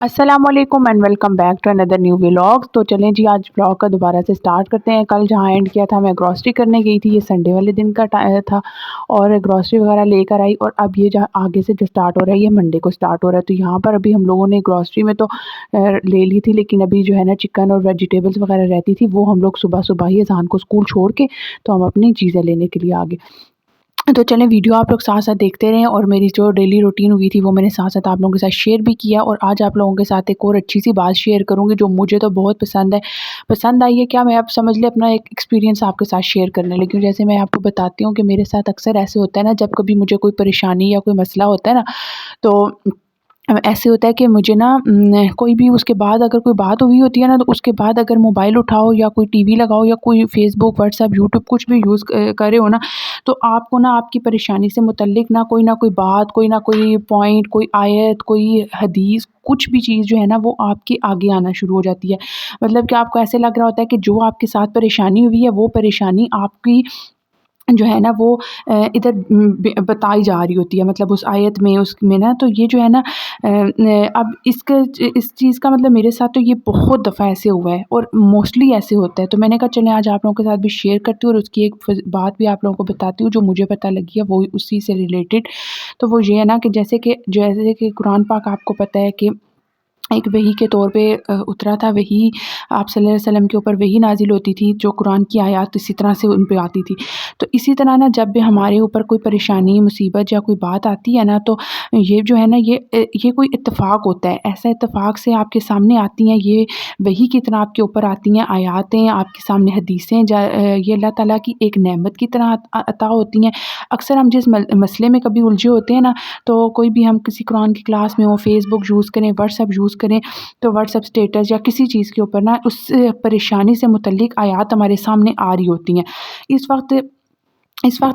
السلام علیکم and welcome back to another new vlog. تو چلیں جی آج بلاگ کا دوبارہ سے سٹارٹ کرتے ہیں. کل جہاں اینڈ کیا تھا میں گروسری کرنے گئی تھی, یہ سنڈے والے دن کا تھا اور گروسری وغیرہ لے کر آئی, اور اب یہ جہاں آگے سے جو سٹارٹ ہو رہا ہے یہ منڈے کو سٹارٹ ہو رہا ہے. تو یہاں پر ابھی ہم لوگوں نے گروسری میں تو لے لی تھی, لیکن ابھی جو ہے نا چکن اور ویجیٹیبلس وغیرہ رہتی تھی وہ ہم لوگ صبح صبح ہی اذان کو اسکول چھوڑ کے تو ہم اپنی چیزیں لینے کے لیے آگے. تو چلیں ویڈیو آپ لوگ ساتھ ساتھ دیکھتے رہیں, اور میری جو ڈیلی روٹین ہوئی تھی وہ میں نے ساتھ ساتھ آپ لوگوں کے ساتھ شیئر بھی کیا. اور آج آپ لوگوں کے ساتھ ایک اور اچھی سی بات شیئر کروں گی جو مجھے تو بہت پسند آئی ہے. کیا میں اب سمجھ لیں اپنا ایک ایکسپیرینس آپ کے ساتھ شیئر کرنے لگی ہوں. جیسے میں آپ کو بتاتی ہوں کہ میرے ساتھ اکثر ایسے ہوتا ہے نا, جب کبھی مجھے کوئی پریشانی یا کوئی مسئلہ ہوتا ہے نا, تو ایسے ہوتا ہے کہ مجھے نا کوئی بھی اس کے بعد اگر کوئی بات ہوئی ہوتی ہے نا, تو اس کے بعد اگر موبائل اٹھاؤ یا کوئی ٹی وی لگاؤ یا کوئی فیس بک واٹس ایپ یوٹیوب کچھ بھی یوز کرے ہو نا, تو آپ کو نا آپ کی پریشانی سے متعلق نہ کوئی بات, کوئی نہ کوئی پوائنٹ, کوئی آیت, کوئی حدیث, کچھ بھی چیز جو ہے نا وہ آپ کے آگے آنا شروع ہو جاتی ہے. مطلب کہ آپ کو ایسے لگ رہا ہوتا ہے کہ جو آپ کے ساتھ پریشانی ہوئی ہے وہ پریشانی آپ کی جو ہے نا وہ ادھر بتائی جا رہی ہوتی ہے, مطلب اس آیت میں اس میں نا. تو یہ جو ہے نا اب اس چیز کا مطلب میرے ساتھ تو یہ بہت دفعہ ایسے ہوا ہے اور موسٹلی ایسے ہوتا ہے. تو میں نے کہا چلیں آج آپ لوگوں کے ساتھ بھی شیئر کرتی ہوں اور اس کی ایک بات بھی آپ لوگوں کو بتاتی ہوں جو مجھے پتہ لگی ہے وہ اسی سے ریلیٹڈ. تو وہ یہ ہے نا کہ جیسے کہ قرآن پاک آپ کو پتہ ہے کہ ایک وحی کے طور پہ اترا تھا. وحی آپ صلی اللہ علیہ وسلم کے اوپر وحی نازل ہوتی تھی, جو قرآن کی آیات اسی طرح سے ان پہ آتی تھی. تو اسی طرح نا جب بھی ہمارے اوپر کوئی پریشانی, مصیبت یا کوئی بات آتی ہے نا, تو یہ جو ہے نا یہ کوئی اتفاق ہوتا ہے. ایسا اتفاق سے آپ کے سامنے آتی ہیں, یہ وحی کی طرح آپ کے اوپر آتی ہیں آیاتیں, آپ کے سامنے حدیثیں, یہ اللہ تعالیٰ کی ایک نعمت کی طرح عطا ہوتی ہیں. اکثر ہم جس مسئلے میں کبھی الجھے ہوتے ہیں نا, تو کوئی بھی ہم کسی قرآن کی کلاس میں ہو, فیس بک یوز کریں, واٹس ایپ یوز کریں, تو واٹس ایپ اسٹیٹس یا کسی چیز کے اوپر نا اس پریشانی سے متعلق آیات ہمارے سامنے آ رہی ہوتی ہیں. اس وقت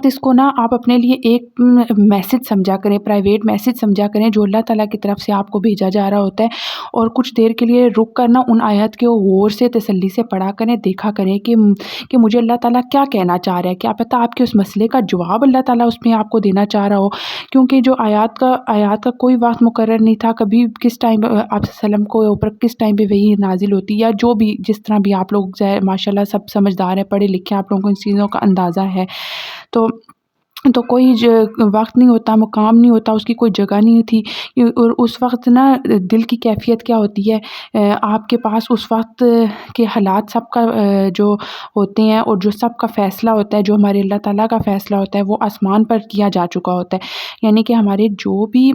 اس کو نا آپ اپنے لیے ایک میسج سمجھا کریں, پرائیویٹ میسج سمجھا کریں جو اللہ تعالیٰ کی طرف سے آپ کو بھیجا جا رہا ہوتا ہے. اور کچھ دیر کے لیے رک کر نا ان آیات کے غور سے تسلی سے پڑھا کریں, دیکھا کریں کہ مجھے اللہ تعالیٰ کیا کہنا چاہ رہا ہے. کیا پتہ آپ کے اس مسئلے کا جواب اللہ تعالیٰ اس میں آپ کو دینا چاہ رہا ہو, کیونکہ جو آیات کا کوئی وقت مقرر نہیں تھا. کبھی کس ٹائم آپ وسلم کو اوپر کس ٹائم پہ وہی نازل ہوتی, یا جو بھی جس طرح بھی آپ لوگ ماشاء اللہ سب سمجھدار ہیں, پڑھے لکھے, آپ لوگوں کو ان چیزوں کا اندازہ ہے. تو کوئی وقت نہیں ہوتا, مقام نہیں ہوتا, اس کی کوئی جگہ نہیں تھی. اور اس وقت نا دل کی کیفیت کیا ہوتی ہے, آپ کے پاس اس وقت کے حالات سب کا جو ہوتے ہیں, اور جو سب کا فیصلہ ہوتا ہے, جو ہمارے اللہ تعالیٰ کا فیصلہ ہوتا ہے وہ آسمان پر کیا جا چکا ہوتا ہے. یعنی کہ ہمارے جو بھی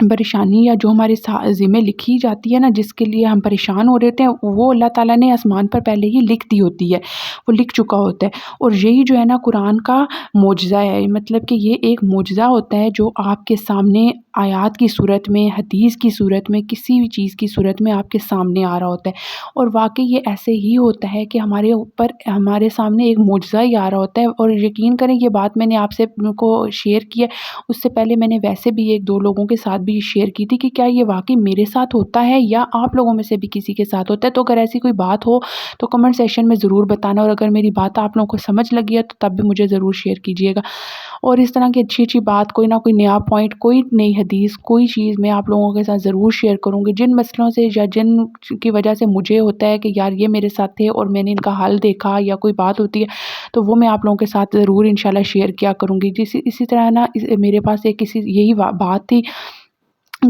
پریشانی یا جو ہمارے ذمہ لکھی جاتی ہے نا, جس کے لیے ہم پریشان ہو رہے تھے, وہ اللہ تعالیٰ نے آسمان پر پہلے ہی لکھ دی ہوتی ہے, وہ لکھ چکا ہوتا ہے. اور یہی جو ہے نا قرآن کا معجزہ ہے, مطلب کہ یہ ایک معجزہ ہوتا ہے جو آپ کے سامنے آیات کی صورت میں, حدیث کی صورت میں, کسی بھی چیز کی صورت میں آپ کے سامنے آ رہا ہوتا ہے. اور واقعی یہ ایسے ہی ہوتا ہے کہ ہمارے سامنے ایک معجزہ ہی آ رہا ہوتا ہے. اور یقین کریں یہ بات میں نے آپ سے کو شیئر کی ہے, اس سے پہلے میں نے ویسے بھی ایک دو لوگوں کے ساتھ بھی شیئر کی تھی کہ کیا یہ واقعی میرے ساتھ ہوتا ہے یا آپ لوگوں میں سے بھی کسی کے ساتھ ہوتا ہے. تو اگر ایسی کوئی بات ہو تو کمنٹ سیکشن میں ضرور بتانا, اور اگر میری بات آپ لوگوں کو سمجھ لگی ہے تو تب بھی مجھے ضرور شیئر کیجیے گا. اور اس طرح کی اچھی بات, کوئی نہ کوئی نیا پوائنٹ, کوئی نئی حدیث, کوئی چیز میں آپ لوگوں کے ساتھ ضرور شیئر کروں گی, جن مسئلوں سے یا جن کی وجہ سے مجھے ہوتا ہے کہ یار یہ میرے ساتھ تھے اور میں نے ان کا حل دیکھا, یا کوئی بات ہوتی ہے تو وہ میں آپ لوگوں کے ساتھ ضرور انشاءاللہ شیئر کیا کروں گی. اسی طرح نا میرے پاس یہی بات تھی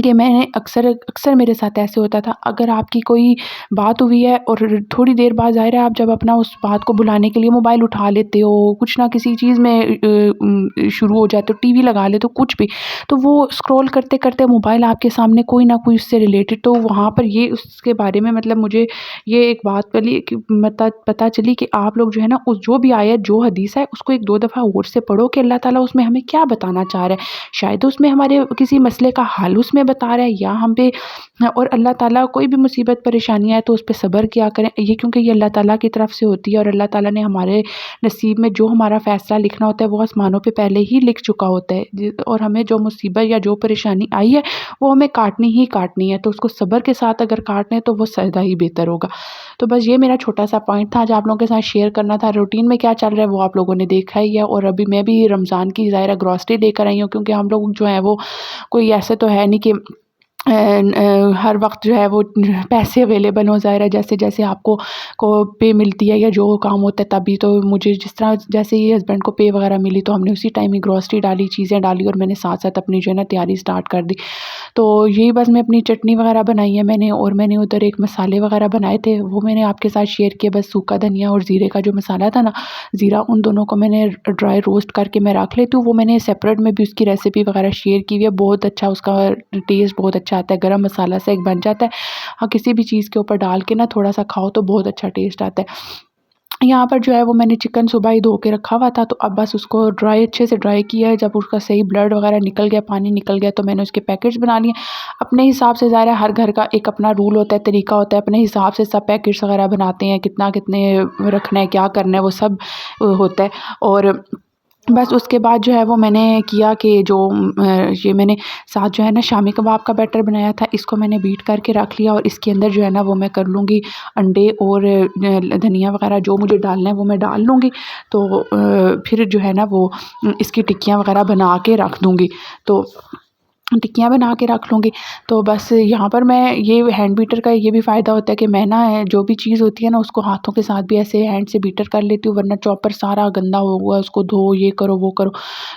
کہ میں نے اکثر میرے ساتھ ایسے ہوتا تھا, اگر آپ کی کوئی بات ہوئی ہے اور تھوڑی دیر بعد ظاہر ہے آپ جب اپنا اس بات کو بلانے کے لیے موبائل اٹھا لیتے ہو, کچھ نہ کسی چیز میں شروع ہو جاتے ہو, ٹی وی لگا لیتے ہو, کچھ بھی, تو وہ اسکرول کرتے کرتے موبائل آپ کے سامنے کوئی نہ کوئی اس سے ریلیٹڈ, تو وہاں پر یہ اس کے بارے میں مطلب مجھے یہ ایک بات پتہ چلی کہ آپ لوگ جو ہے نا اس جو بھی آیت جو حدیث ہے اس کو ایک دو دفعہ غور سے پڑھو کہ اللہ تعالیٰ اس میں ہمیں کیا بتانا چاہ رہا ہے. شاید اس میں ہمارے کسی مسئلے کا حل اس میں بتا رہا ہے, یا ہم پہ, اور اللہ تعالیٰ کوئی بھی مصیبت پریشانی آئے تو اس پہ صبر کیا کریں, یہ کیونکہ یہ اللہ تعالیٰ کی طرف سے ہوتی ہے. اور اللہ تعالیٰ نے ہمارے نصیب میں جو ہمارا فیصلہ لکھنا ہوتا ہے وہ آسمانوں پہ پہلے ہی لکھ چکا ہوتا ہے, اور ہمیں جو مصیبت یا جو پریشانی آئی ہے وہ ہمیں کاٹنی ہے, تو اس کو صبر کے ساتھ اگر کاٹنے تو وہ زیادہ ہی بہتر ہوگا. تو بس یہ میرا چھوٹا سا پوائنٹ تھا جو آپ لوگوں کے ساتھ شیئر کرنا تھا. روٹین میں کیا چل رہا ہے وہ آپ لوگوں نے دیکھا ہی ہے, اور ابھی میں بھی رمضان کی ظاہرہ گروسری لے کر آئی ہوں, کیونکہ ہم لوگ جو ہیں وہ کوئی ایسے تو ہے نہیں کہ ہر وقت جو ہے وہ پیسے اویلیبل ہوں. ظاہر ہے جیسے جیسے آپ کو پے ملتی ہے یا جو کام ہوتا ہے تبھی. تو مجھے جس طرح جیسے ہی ہسبینڈ کو پے وغیرہ ملی تو ہم نے اسی ٹائم ہی گروسری ڈالی، چیزیں ڈالی، اور میں نے ساتھ ساتھ اپنی جو ہے نا تیاری اسٹارٹ کر دی. تو یہی بس میں اپنی چٹنی وغیرہ بنائی ہے میں نے، اور میں نے ادھر ایک مسالے وغیرہ بنائے تھے وہ میں نے آپ کے ساتھ شیئر کیا. بس سوکھا دھنیا اور زیرے کا جو مسالہ تھا نا، زیرہ، ان دونوں کو میں نے ڈرائی روسٹ کر کے میں رکھ لیتی ہوں. وہ میں نے سیپریٹ میں بھی اس کی ریسیپی وغیرہ شیئر کی ہوئی ہے. بہت اچھا اس کا ٹیسٹ بہت اچھا آتا ہے، گرم مسالہ سے ایک بن جاتا ہے. ہاں، کسی بھی چیز کے اوپر ڈال کے نا تھوڑا سا کھاؤ تو بہت اچھا ٹیسٹ آتا ہے. یہاں پر جو ہے وہ میں نے چکن صبح ہی دھو کے رکھا ہوا تھا، تو اب بس اس کو اچھے سے ڈرائی کیا ہے. جب اس کا صحیح بلڈ وغیرہ نکل گیا، پانی نکل گیا، تو میں نے اس کے پیکٹس بنا لیے اپنے حساب سے. ظاہر ہے ہر گھر کا ایک اپنا رول ہوتا ہے، طریقہ ہوتا ہے، اپنے حساب سے سب پیکٹس وغیرہ بناتے ہیں، کتنے رکھنا ہے، کیا کرنا ہے، وہ سب ہوتا ہے. اور بس اس کے بعد جو ہے وہ میں نے کیا کہ جو یہ میں نے ساتھ جو ہے نا شامی کباب کا بیٹر بنایا تھا، اس کو میں نے بیٹ کر کے رکھ لیا، اور اس کے اندر جو ہے نا وہ میں کر لوں گی انڈے اور دھنیا وغیرہ جو مجھے ڈالنا ہے وہ میں ڈال لوں گی. تو پھر جو ہے نا وہ اس کی ٹکیاں وغیرہ بنا کے رکھ دوں گی. تو ٹکیاں بنا کے رکھ لوں گی. تو بس یہاں پر میں یہ ہینڈ بیٹر کا یہ بھی فائدہ ہوتا ہے کہ میں نا جو بھی چیز ہوتی ہے نا اس کو ہاتھوں کے ساتھ بھی ایسے ہینڈ سے بیٹر کر لیتی ہوں، ورنہ چاپر سارا گندا ہو ہوا ہے، اس کو دھو، یہ کرو وہ کرو.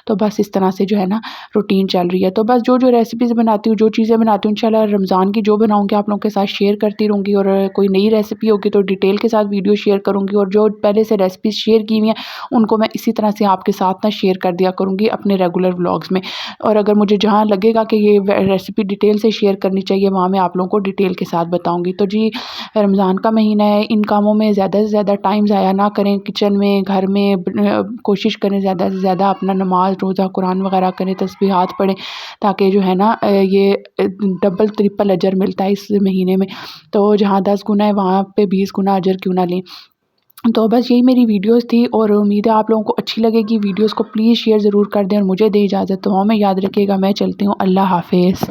تو بس اس طرح سے جو ہے نا روٹین چل رہی ہے. تو بس جو ریسیپیز بناتی ہوں، جو چیزیں بناتی ہوں، انشاءاللہ رمضان کی جو بناؤں گی آپ لوگوں کے ساتھ شیئر کرتی رہوں گی. اور کوئی نئی ریسیپی ہوگی تو ڈیٹیل کے ساتھ ویڈیو شیئر کروں گی، اور جو پہلے سے ریسیپیز شیئر کی ہوئی ہیں ان کو میں اسی طرح سے آپ کے ساتھ نا شیئر کر دیا کروں گی اپنے ریگولر ولاگز میں. اور اگر مجھے جہاں لگے گا کہ یہ ریسیپی ڈیٹیل سے شیئر کرنی چاہیے وہاں میں آپ لوگوں کو ڈیٹیل کے ساتھ بتاؤں گی. تو جی، رمضان کا مہینہ ہے، ان کاموں میں زیادہ سے زیادہ ٹائم ضائع نہ کریں. کچن میں، گھر میں کوشش کریں زیادہ سے زیادہ اپنا نماز روزہ قرآن وغیرہ کریں، تسبیحات پڑھیں، تاکہ جو ہے نا یہ ڈبل ٹرپل اجر ملتا ہے اس مہینے میں. تو جہاں 10 گنا ہے وہاں پہ 20 گنا اجر کیوں نہ لیں. تو بس یہی میری ویڈیوز تھی، اور امید ہے آپ لوگوں کو اچھی لگے گی. ویڈیوز کو پلیز شیئر ضرور کر دیں، اور مجھے دے اجازت. تو ہمیں یاد رکھیے گا. میں چلتی ہوں. اللہ حافظ.